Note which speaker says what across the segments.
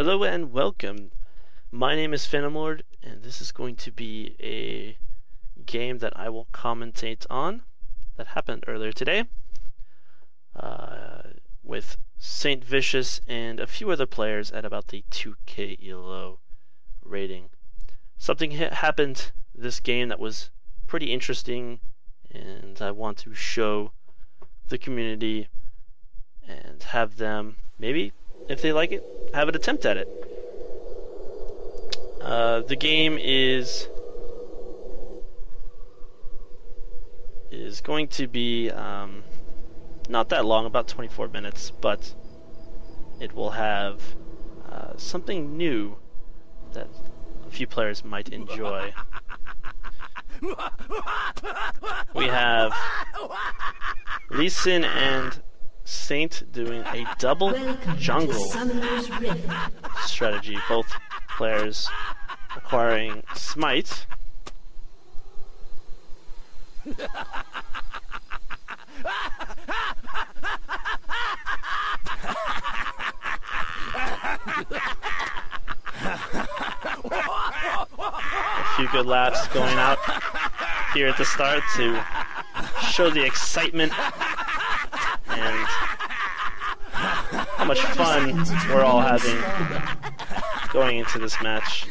Speaker 1: Hello and welcome. My name is Phantomlord, and this is going to be a game that I will commentate on that happened earlier today with Saintvicious and a few other players at about the 2K ELO rating. Something happened this game that was pretty interesting, and I want to show the community and have them, maybe if they like it, have an attempt at it. The game is going to be not that long, about 24 minutes, but it will have something new that a few players might enjoy. We have Lee Sin and Saint doing a double jungle strategy, both players acquiring Smite. A few good laps going out here at the start to show the excitement and how much fun we're all having going into this match.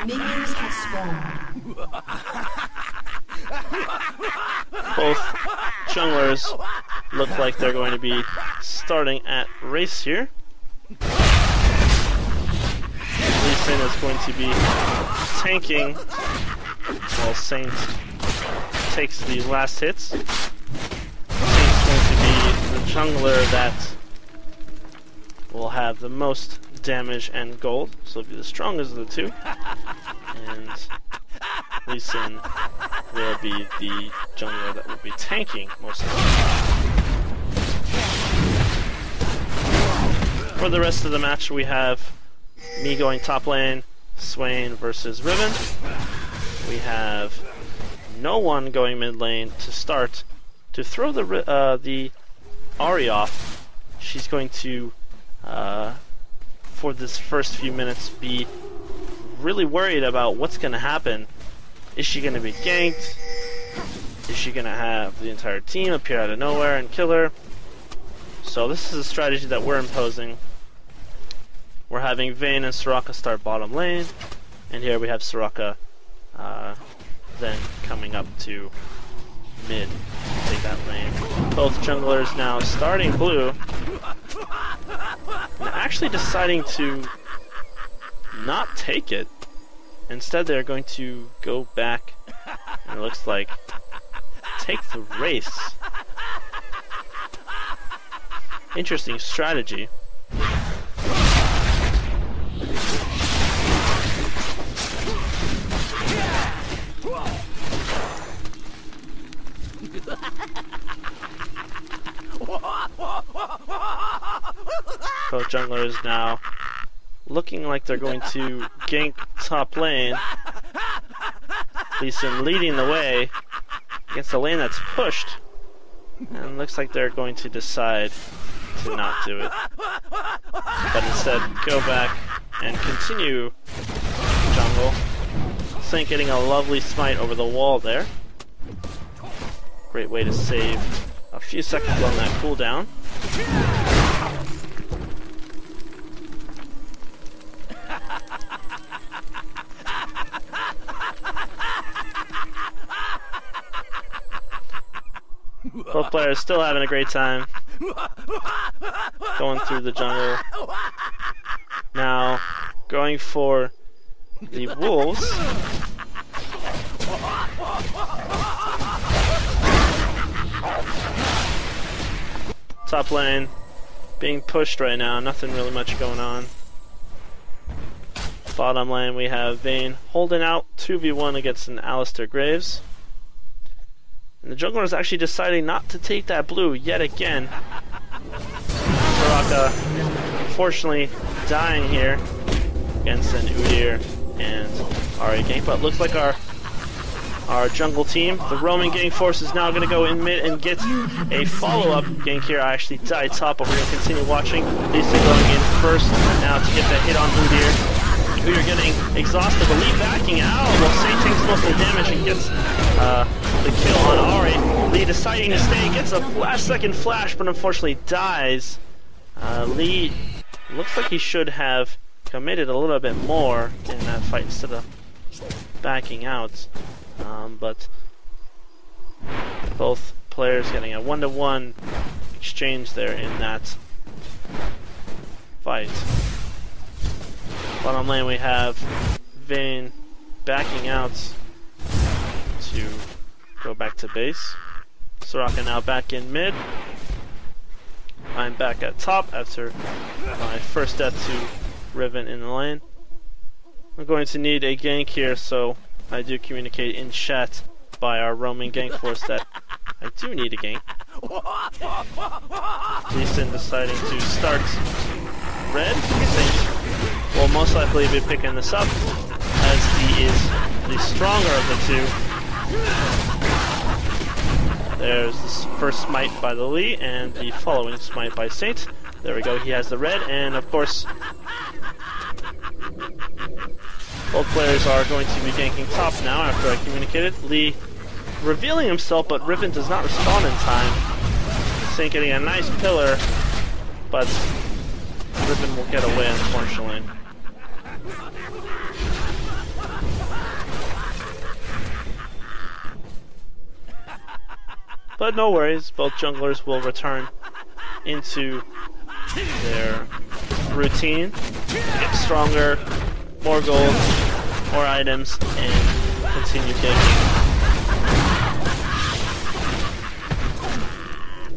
Speaker 2: Minions have spawned.
Speaker 1: Both junglers look like they're going to be starting at race here. Lee Sin is going to be tanking while Saint takes the last hits. Saint's going to be the jungler that will have the most damage and gold, so it'll be the strongest of the two. And Lee Sin will be the jungler that will be tanking most of the time. For the rest of the match, we have me going top lane, Swain versus Riven. We have no one going mid lane to start. To throw the Ahri off, she's going to, for this first few minutes, be really worried about what's going to happen. Is she going to be ganked? Is she going to have the entire team appear out of nowhere and kill her? So this is a strategy that we're imposing. We're having Vayne and Soraka start bottom lane, and here we have Soraka then coming up to mid to take that lane. Both junglers now starting blue, and actually deciding to not take it. Instead, they're going to go back, and it looks like take the race. Interesting strategy. Both junglers now looking like they're going to gank top lane. Lee Sin leading the way against a lane that's pushed, and looks like they're going to decide to not do it, but instead go back and continue jungle. Saint getting a lovely smite over the wall there. Great way to save a few seconds on that cooldown. Both players still having a great time going through the jungle. Now going for the wolves. Top lane being pushed right now, nothing really much going on. Bottom lane we have Vayne holding out 2v1 against an Alistair Graves. And the jungler is actually deciding not to take that blue yet again. Soraka, unfortunately, dying here against an Udyr and Ahri gank, but looks like our jungle team, the Roaming Gank Force, is now going to go in mid and get a follow-up gank here. I actually died top, but we're going to continue watching. Lisa going in first now to get the hit on Udyr. Udyr getting exhausted, but Lee backing out. Well, Saint takes most of the damage and gets the kill on Ahri. Lee deciding to stay, gets a last-second flash, but unfortunately dies. Lee looks like he should have committed a little bit more in that fight instead of backing out. But both players getting a 1-to-1 exchange there in that fight. Bottom lane we have Vayne backing out to go back to base. Soraka now back in mid. I'm back at top after my first death to Riven in the lane. I'm going to need a gank here, so I do communicate in chat by our Roaming Gank Force that I do need a gank. Jason deciding to start red. Saint will most likely be picking this up as he is the stronger of the two. There's this first smite by the Lee and the following smite by Saint. There we go, he has the red, and of course both players are going to be ganking top now after I communicated. Lee revealing himself, but Riven does not respond in time. Saint getting a nice pillar, but Riven will get away unfortunately. But no worries, both junglers will return into their routine, get stronger, more gold, more items, and continue taking.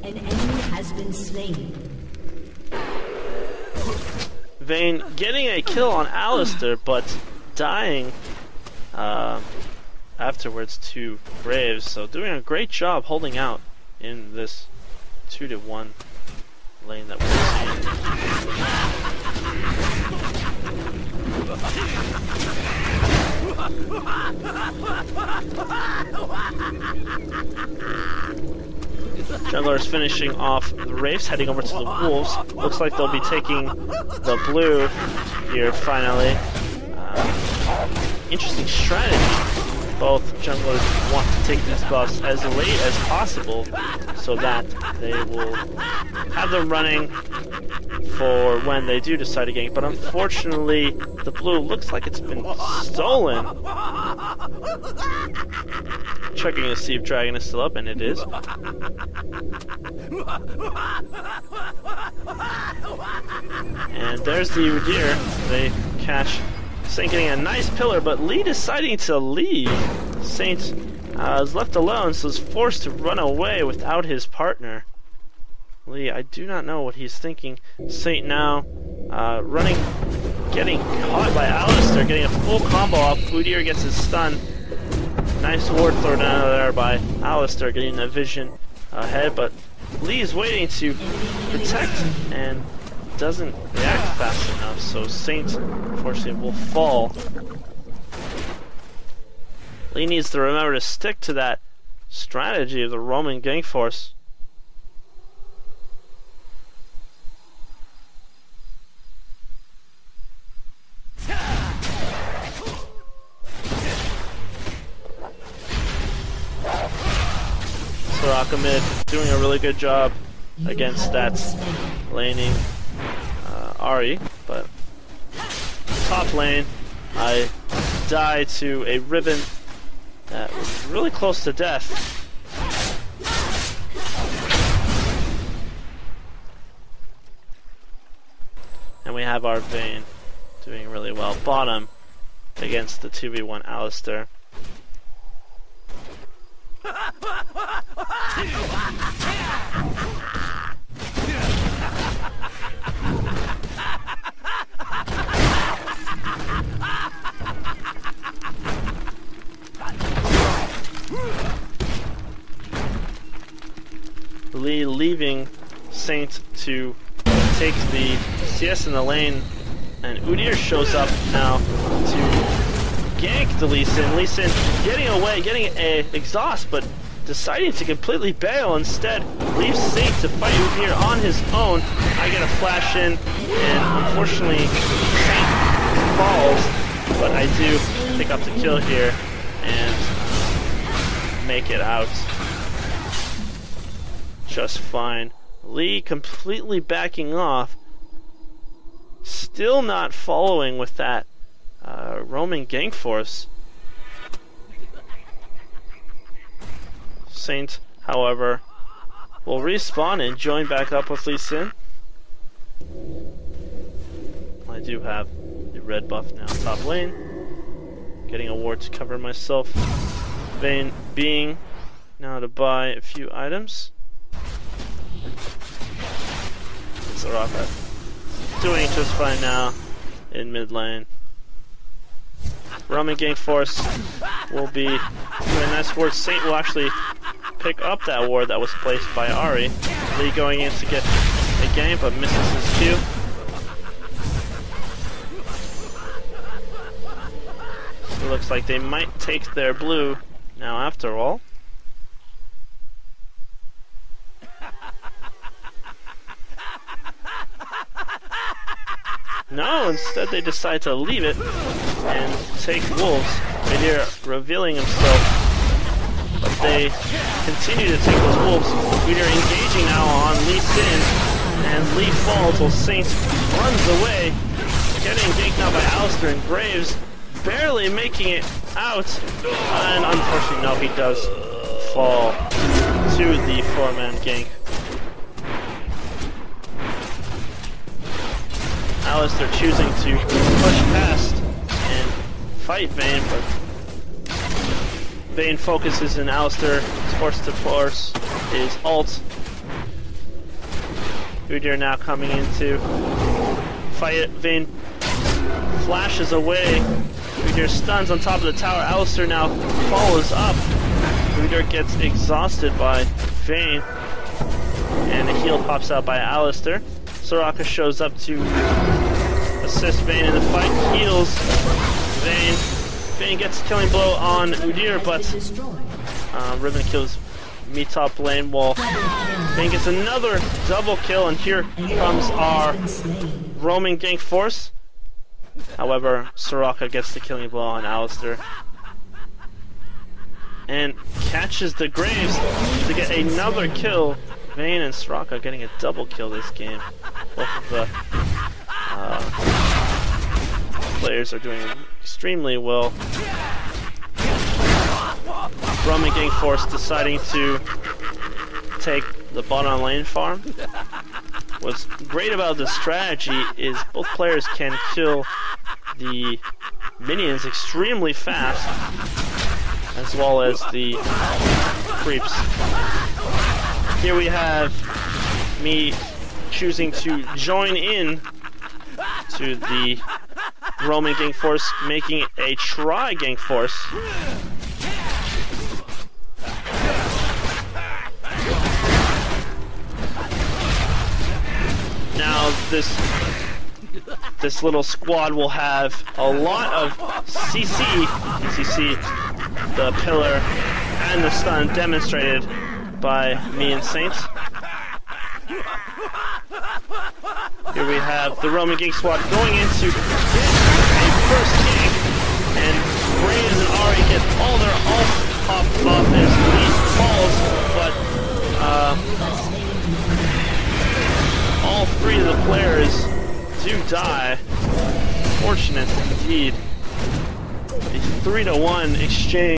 Speaker 2: An enemy has been slain.
Speaker 1: Vayne getting a kill on Alistair, but dying afterwards to Graves, so doing a great job holding out in this 2-to-1 lane that we're Jungler's finishing off the Wraiths, heading over to the Wolves. Looks like they'll be taking the blue here finally. Interesting strategy. Both junglers want to take these buffs as late as possible so that they will have them running for when they do decide to gank, but unfortunately the blue looks like it's been stolen. Checking to see if Dragon is still up, and it is. And there's the Udyr. They catch Saint getting a nice pillar, but Lee deciding to leave. Saint is left alone, so is forced to run away without his partner. Lee, I do not know what he's thinking. Saint now running, getting caught by Alistair, getting a full combo off. Udyr gets his stun. Nice ward thrown out of there by Alistair, getting the vision ahead, but Lee is waiting to protect and doesn't react fast enough, so Saint unfortunately will fall. Lee needs to remember to stick to that strategy of the Roaming Gank Force. Soraka mid doing a really good job against that laning Ahri, but top lane I die to a Riven that was really close to death. And we have our Vayne doing really well bottom against the 2v1 Alistair. leaving Saint to take the CS in the lane, and Udyr shows up now to gank the Lee Sin. Lee Sin getting away, getting a exhaust, but deciding to completely bail instead. Leaves Saint to fight Udyr on his own. I get a flash in, and unfortunately Saint falls, but I do pick up the kill here and make it out just fine. Lee completely backing off, still not following with that Roaming Gank Force. Saint, however, will respawn and join back up with Lee Sin. I do have the red buff now top lane. Getting a ward to cover myself. Vayne being now to buy a few items. Soraka doing just fine now in mid lane. Roaming Gank Force will be doing a nice ward. Saint will actually pick up that ward that was placed by Ahri. Lee going in to get a game, but misses his Q. So it looks like they might take their blue now after all. No, instead they decide to leave it and take wolves. Vadir revealing himself, but they continue to take those wolves. Vadir engaging now on Lee Sin, and Lee falls while Saint runs away. Getting ganked now by Alistar, and Graves barely making it out. And unfortunately, no, he does fall to the 4-man gank. Alistar choosing to push past and fight Vayne, but Vayne focuses and Alistar is forced to force his ult. Udyr now coming in to fight it. Vayne flashes away. Udyr stuns on top of the tower. Alistar now follows up. Udyr gets exhausted by Vayne, and a heal pops out by Alistar. Soraka shows up to assist Vayne in the fight, heals Vayne. Vayne gets a killing blow on Udyr, but Riven kills me top lane while Vayne gets another double kill, and here comes our Roaming Gank Force. However, Soraka gets the killing blow on Alistar and catches the Graves to get another kill. Vayne and Soraka getting a double kill this game. Both of the players are doing extremely well. Roaming Gank Force deciding to take the bottom lane farm. What's great about this strategy is both players can kill the minions extremely fast, as well as the creeps. Here we have me choosing to join in to the Roaming Gank Force, making a tri-gank force. Now this little squad will have a lot of CC. You see the pillar and the stun demonstrated by me and Saint. Here we have the Roaming Gank squad going into a first gank, and Graves and Ahri get all their ult popped off as Lee falls, but all three of the players do die. Fortunate indeed. A 3-to-1 exchange.